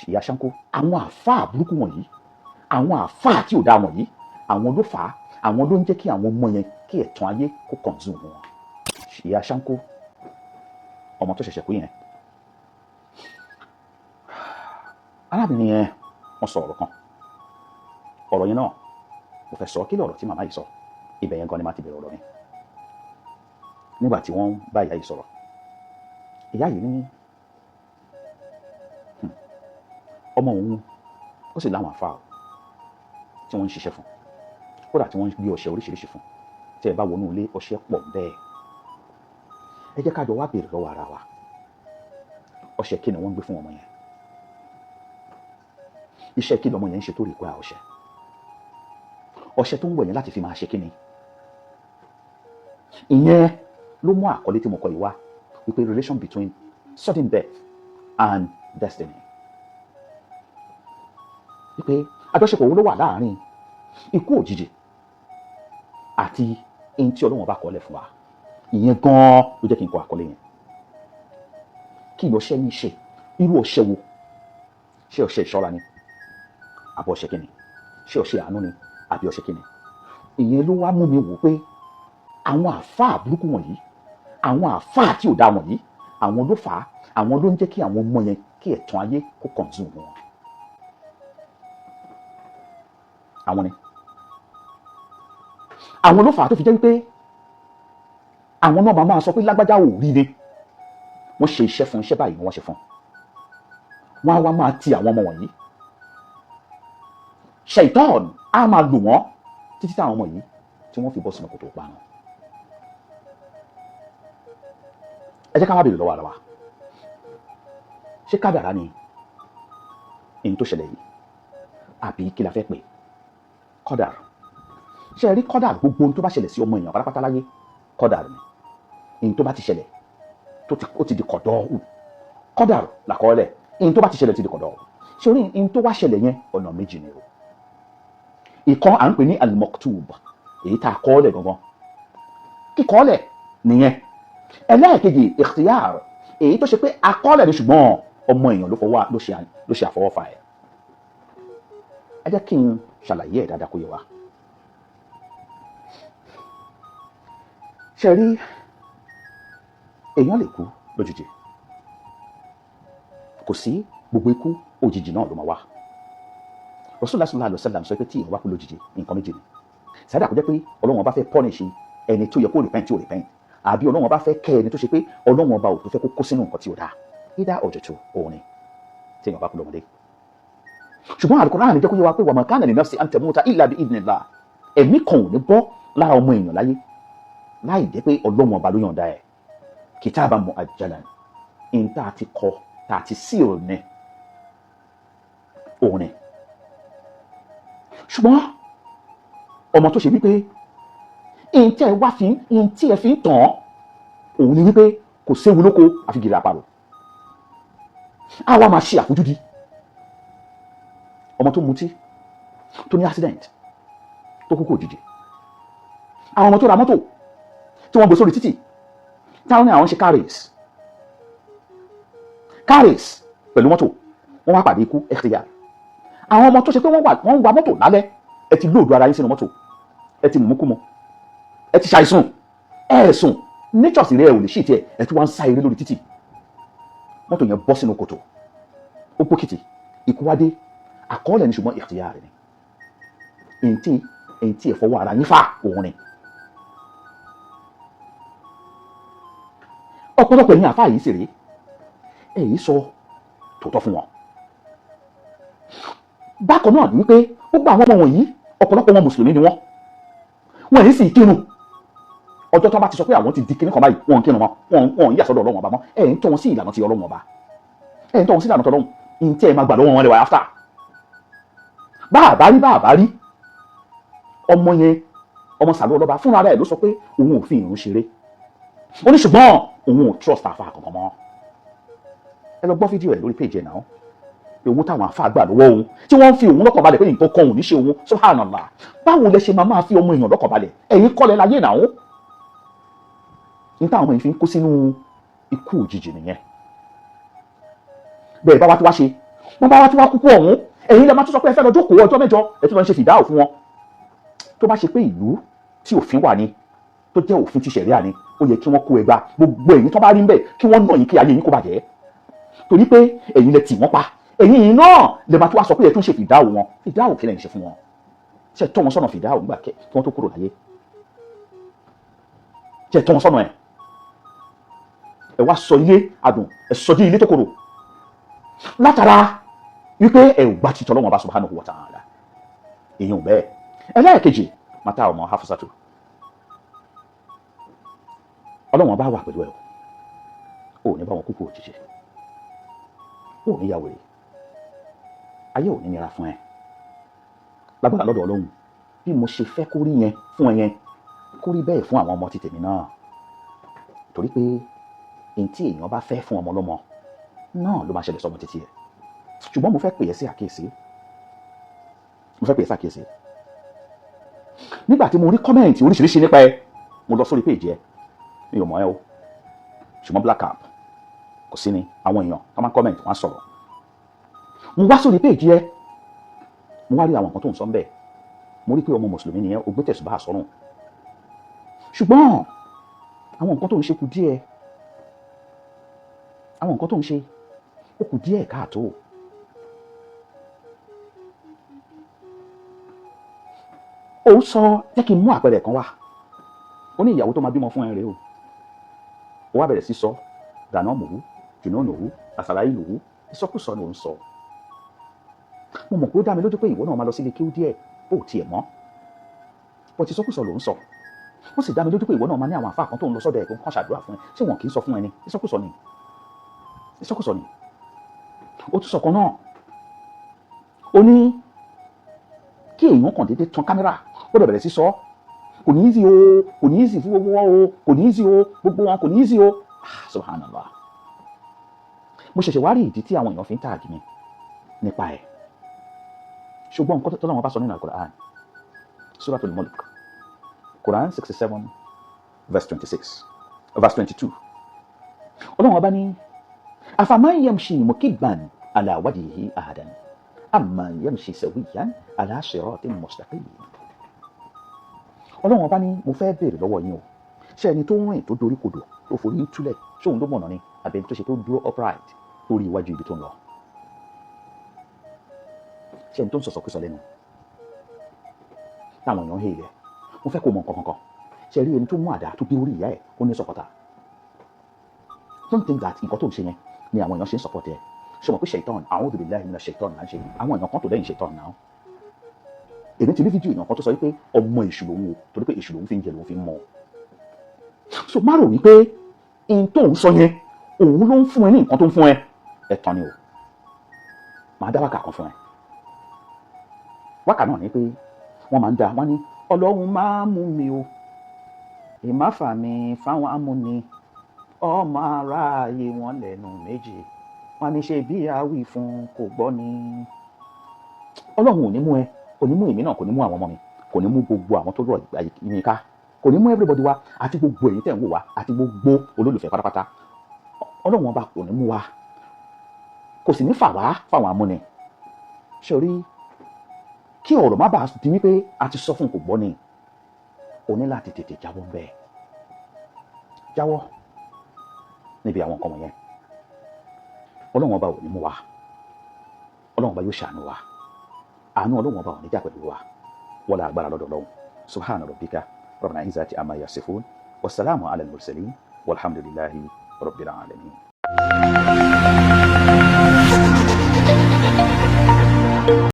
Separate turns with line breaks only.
ìyá Ṣáńkó àwọn àáfàá burúkú wọ̀nyí àwọn àáfàá tí ò dáa wọ̀nyí àwọn ló fà á àwọn ló ń jẹ́ kí àwọn ọmọ yẹn kí ẹ̀tàn ayé kó consume wọn. ìyá Ṣáńkó ọmọ tó ṣẹ̀ṣẹ̀ kú yẹn arábìnrin yẹn wọ́n sọ ọ̀rọ̀ kan ọ̀rọ̀ yẹn náà mo fẹ́ sọ kí lọ̀rọ̀ tí màmá yìí sọ ibẹ̀ yẹn gan ni má ti bẹ̀rẹ̀ ọ̀rọ̀ yẹn nígbà tí wọ́n bá ìyá yìí sọ̀rọ̀ ìyá yìí ní ọmọ òun ó sì láwọn àfáà tí wọ́n ń ṣiṣẹ́ fún kódà tí wọ́n ń gbé ọṣẹ oríṣiríṣi fún tí ẹ bá wọnú ilé ọṣẹ pọ̀ bẹ́ẹ̀ ẹ jẹ́ ká jọ wá béèrè lọ́wọ́ ara wa ọṣẹ kí ni wọ́n ń gbé fún ọmọ yẹn iṣẹ́ kí lọmọ yẹn ń ṣe tó rí kó ọṣẹ tó ń wẹ̀ yẹn láti fi máa ṣe kí ni ìyẹn ló mú àkọlé tí mo kọ yìí wá wípé relation between sudden death and destiny wípé àjọṣepọ̀ wo ló wà láàárín ikú òjijì àti ẹni tí Ọlọ́run bá kọ́lẹ̀ fún wa ìyẹn gan-an ló jẹ́ kí n kọ àkọlé yẹn kí ni ọṣẹ ní ṣe irú ọṣẹ wo ṣé ọṣẹ ìṣọ́ra ni àbọ̀ ọṣẹ kí ni ṣé ọṣẹ àánú ni àbí ọṣẹ kí ni ìyẹn ló wá mú mi wò pé àwọn àáfàá burúkú wọ̀nyí àwọn àáfàá tí ò dá wọ̀nyí àwọn ló fà á àwọn ló ń jẹ́ kí àwọn ọmọ yẹn kí ẹ̀tàn ayé kó consume wọn. àwọn ni àwọn ló fà á tó fi jẹ́ wípé àwọn náà máa sọ pé lágbájá ò ríire wọ́n ṣe iṣẹ́ fún iṣẹ́ báyìí ni wọ́n ṣe fún wọn á wá máa ti àwọn ọmọ wọ̀nyí ṣàìtọ́ọ̀nù á máa lò wọ́n títí táwọn ọmọ yìí tí wọ́n fi bọ́ sínú kòtò parun. ẹ jẹ́ ká wá béèrè lọ́wọ́ ara wa ṣé kádàrá ni èyí tó ṣẹlẹ̀ yìí àbí kí la fẹ́ pè kọ́dàrú ṣe rí kọ́dàrú gbogbo ohun tó bá ṣẹlẹ̀ sí ọmọ èèyàn pátápátá láyé kọ́dàrú ni èyí tó bá ti ṣẹlẹ̀ ó ti di kọ̀dọ̀ọ̀hù kọ́dàrú làkọọ́lẹ̀ èyí tó bá ti ṣẹlẹ̀ ti di kọ̀dọ̀ọ̀hù ṣe rí èyí tó wá ṣẹlẹ̀ yẹn ọ̀nà méjì ni o ìkan à ń pè ní al-maktub èyí tá a kọ́ọ́lẹ̀ gangan kíkọ́ọ́lẹ̀ nìyẹn ẹlẹ́ẹ̀kejì ikhtiyar èyí tó ṣe pé akọ́ọ́lẹ̀ ni ṣùgbọ́n ọmọ èèyàn ló ṣe àfọwọ́fà ẹ̀ ẹ jẹ́ kí n ṣàlàyé ẹ̀ dáadáa kó yé wa ṣe rí èèyàn lè kú lójijì kò sí gbogbo ikú òjijì náà ló máa wá Rasulullah sallallahu alaihi wasallam sọ pé tí èèyàn wá kú lójijì nǹkan méjì ni sàdá kò jẹ́ pé Ọlọ́run ọba fẹ́ punish ẹni tó yẹ kó repent tí ò repent àbí Ọlọ́run ọba fẹ́ kẹ́ ẹni tó ṣe pé Ọlọ́run ọba ò tó fẹ́ kó kó sínú nǹkan tí ò dáa either or the two òun ni tí èèyàn bá kú lọ́mọdé ṣùgbọ́n Al-Qur'an jẹ́ kó yé wa pé wa ma kana li nafsin an tamuta illa bi idhnillah ẹ̀mí kan ò ní bọ́ lára ọmọ èèyàn láyé láì jẹ́ pé Ọlọ́run ọba ló yọ̀ǹda ẹ̀ kitaban mu'ajjalan in tá a ti kọ tá a ti seal ní òun ni ṣùgbọ́n ọmọ tó ṣe wípé in tí ẹ fi ń tàn án òun ni wípé kò séwu lóko àfi gìrì àparò àwa máa ṣe àfojúdi ọmọ tó mutí tó ní accident tó kúkú òjijì àwọn ọmọ tó ra mọ́tò tí wọ́n gbé sórí títì táwọn ní àwọn ṣe car race pẹ̀lú mọ́tò wọ́n wá pàdé ikú ẹ̀kẹ́yà àwọn ọmọ tó ṣe pé wọ́n wa mọ́tò lálẹ́ ẹ ti lóòdù ara yín sínú mọ́tò ẹ ti mùmúkúmu ẹ ti ṣàìsùn ẹ̀ẹ̀sùn nature sì rẹ̀ ò lè ṣì tiẹ̀ ẹ ti wá ń sá eré lórí títì mọ́tò yẹn bọ́ sínú kòtò ó pókìtì ikú wá dé àkọọ́lẹ̀ ní ṣùgbọ́n ìkìyà rẹ̀ ni èyí tí ẹ fọwọ́ ara yín fà òun ni ọ̀pọ̀lọpọ̀ ẹ̀yin àfáà yìí sì rèé èyí sọ tòótọ́ fún wọn bákan náà ní wípé gbogbo àwọn ọmọ wọ̀nyí ọ̀pọ̀lọpọ̀ wọn mùsùlùmí ni wọ́n yìí sì kírun ọjọ́ tó bá ti sọ pé àwọn ti di kíní kan báyìí wọn kírun wọn yíyà sọ́dọ̀ Ọlọ́run ọba mọ́ ẹ̀ ń tọ́ wọn sí ìlànà ti Ọlọ́run ọba ẹ̀ ń tọ́ wọn sí ìlànà tọ́lọ́run ní tí ẹ máa gbà lọ́wọ́ wọn lè wà áfà bá a bá rí ọmọ yẹn ọmọ sàlọ́ ọlọ́ba fúnra rẹ̀ ló sọ pé òun ò fi ìrun ṣeré ó ní ṣùgbọ́n òun ò trust àfa kankan mọ́ ẹ lọ gbọ́ fídíò ẹ̀ lórí péjì ẹ̀ náà owó táwọn àfa àgbà lọ́wọ́ òun tí wọ́n ń fi òun lọ́kàn balẹ̀ pé nǹkan kan ò ní ṣe òun subhanallah báwo lẹ ṣe máa fi ọmọ èèyàn lọ́kàn balẹ̀ ẹ̀yin kọ́lẹ̀ láyé náà ní táwọn ọmọ yìí fi ń kó sínú ikú òjijì nìyẹn bẹ́ẹ̀ bá wá tó wá ṣe wọ́n bá wá tí wọ́n kúkú ọ̀hún ẹ̀yin lè máa tún sọ pé ẹ fẹ́ lọ jókòó ọjọ́ mẹ́jọ ẹ tún lọ ṣe fìdáù fún wọn. tó bá ṣe pé ìlú tí òfin wà ní tó jẹ́ òfin ti ṣẹ̀ríà ni ó yẹ kí wọ́n kó ẹgbàá gbogbo ẹ̀yin tó bá rí ń bẹ̀ kí wọ́n nà yín kí ayé yín kó bàjẹ́ torí pé ẹ̀yin lẹ tì wọ́n pa ẹ̀yin yìí náà lè máa tún wá sọ pé ẹ tún ṣe fìdáù wọn fìdáù kí lẹ́yìn ṣe fún wọn ṣe tọ́ wọn sọ́nà fìdáù nígbà kí wọ́n tó kúrò láyé ṣe tọ́ wọn sọ́nà ẹ̀ ẹ wá sọ ilé adùn ẹ sọ di ilé tó korò látara wípé ẹ ò gbà títọ́ lọ́wọ́ bá subhanahu wa ta'ala èèyàn bẹ́ẹ̀ ẹlẹ́ẹ̀kejì mata ọmọ Hafsatu ọlọ́wọ́n bá wà pẹ̀lú ẹ̀ ò ní bá wọn kúkú òjijì ò ní yàwó rẹ̀ ayé ò ní nira fún ẹ lágbára lọ́dọ̀ Ọlọ́run bí mo ṣe fẹ́ kó rí yẹn fún ẹ yẹn kó rí bẹ́ẹ̀ fún àwọn ọmọ ti tèmi náà torí pé èyí tí èèyàn bá fẹ́ fún ọmọ ọlọ́mọ náà ló máa ṣẹlẹ̀ sọmọ títí ẹ̀ ṣùgbọ́n mo fẹ́ pè é sí àkíyèsí nígbà tí mo rí kọ́mẹ̀ntì oríṣiríṣi nípa ẹ mo lọ sórí péèjì ẹ mi ò mọ̀ ẹ́ o ṣùgbọ́n black cap kò sí ni àwọn èèyàn tó máa ń kọ́mẹ̀ntì wọ́n á sọ̀rọ̀ mo wá sórí péèjì ẹ mo wá rí àwọn nǹkan tó ń sọ ń bẹ̀ mo rí pé ọmọ mùsùlùmí nìyẹn o gbé tẹ̀sùbá sọ́rùn ṣùgbọ́n àwọn nǹkan tó ń ṣe kù díẹ̀ àwọn nǹkan tó ń ṣe ó kù díẹ̀ káàtó ó sọ jẹ́ kí n mú àpẹẹrẹ kan wá ó ní ìyàwó tó máa bímọ fún ẹ rèé o ó wá bẹ̀rẹ̀ sí sọ dáná mòwú jùnà nòwú àsàlàyé lòwú ìsọkúsọ ló ń sọ mo mọ̀ pé ó dá mi lójú pé ìwọ náà máa lọ sílé kéwú díẹ̀ ó tiẹ̀ mọ́ bọ́tí ìsọkúsọ ló ń sọ ó sì dá mi lójú pé ìwọ náà máa ní àwọn àfáà kan tó ń lọ sọ́dọ̀ ẹ̀ tó ń kàn ṣàdúrà fún ẹ ṣé wọn kì í sọ fún ẹ ni ìsọkúsọ ni ó tún sọ̀kan náà ó ní kí èèyàn kàn déédéé tan kámẹ́rà ó dẹ̀ bẹ̀rẹ̀ sí sọ kò ní easy o kò ní easy fún gbogbo wọn o kò ní easy o gbogbo wọn kò ní easy o subhanallah mo ṣẹ̀ṣẹ̀ wá rí ìdí tí àwọn èèyàn fi ń tààgì mi nípa ẹ̀ ṣùgbọ́n nǹkan tó lọ́wọ́ bá sọ nínú Al-Qur'an Suratul Mulk Quran 67 verse 22 ọlọ́wọ́ bá ní afaman yamshi mukibban ala wajhihi ahadan amma yamshi sawiyan ala siratin mustaqim ọlọ́wọ́n bá ní mo fẹ́ béèrè lọ́wọ́ yín o ṣé ẹni tó ń rìn tó dorí kodò tó forí ń túlẹ̀ ṣóun ló mọ̀nà ni àbẹ̀ tó ṣe tó dúró upright lórí iwájú ibi tó ń lọ ṣé ẹni tó ń sọ̀sọ̀kúsọ lẹ́nu táwọn èèyàn hèlẹ̀ mo fẹ́ kó mọ nǹkan kankan ṣé rí ẹni tó mú àdá tó gbé orí ìyá ẹ̀ ó ní sọ̀pọ̀tà don't think that nǹkan tó ń ṣe yẹn ni àwọn èèyàn ṣe ń sọ̀pọ̀tì ẹ̀ ṣé mo pé ṣèitán a'udhu billahi minash shaitan là ń ṣe àwọn èèyàn kan tó lẹ́yìn ṣèitán náà èmi ti rí fídíò èèyàn kan tó sọ wípé ọmọ èṣù lòun o torí pé èṣù lòun fi ń jẹ lòun fi ń mọ so má rò wípé in tó ń sọ yẹn òun ló ń fún ẹ ní nǹkan tó ń fún ẹ ẹ̀tàn ni o màá dá wákà kan fún ẹ wákà náà ni pé wọ́n máa ń dá wọ́n ní ọlọ́run máa mú mi o ìmáfà mi fáwọn amúni ọmọ aráàyè wọn lẹ́nu méjì wọ́n ní ṣe bí awí fún kò gbọ́ ni ọlọ́run ò ní mú ẹ kò ní mú èmi náà kò ní mú àwọn ọmọ mi kò ní mú gbogbo àwọn tó rọ̀ yín ká kò ní mú everybody wa àti gbogbo ẹ̀yin tẹ̀ ń wò wá àti gbogbo olólùfẹ́ pátápátá ọlọ́run ọba kò ní mú wa kò sì ní fà wá fáwọn amúni sórí kí ọ̀rọ̀ má bàa di wípé a ti sọ fún kò gbọ́ ni o ní láti tètè jáwọ́ ń bẹ́ẹ̀ jáwọ́ níbi àwọn nǹkan wọ̀nyẹn ọlọ́run ọba ò ní mú wa ọlọ́run ọba yóò ṣàánú wa àánú ọlọ́run ọba ò ní jà pẹ̀lú wa wọlé agbára lọ́dọ̀ ọlọ́run subhana rabbika rabbil izzati amma yasifun wasalaamu ala al-mursalin walhamdulillahi rabbil alamin.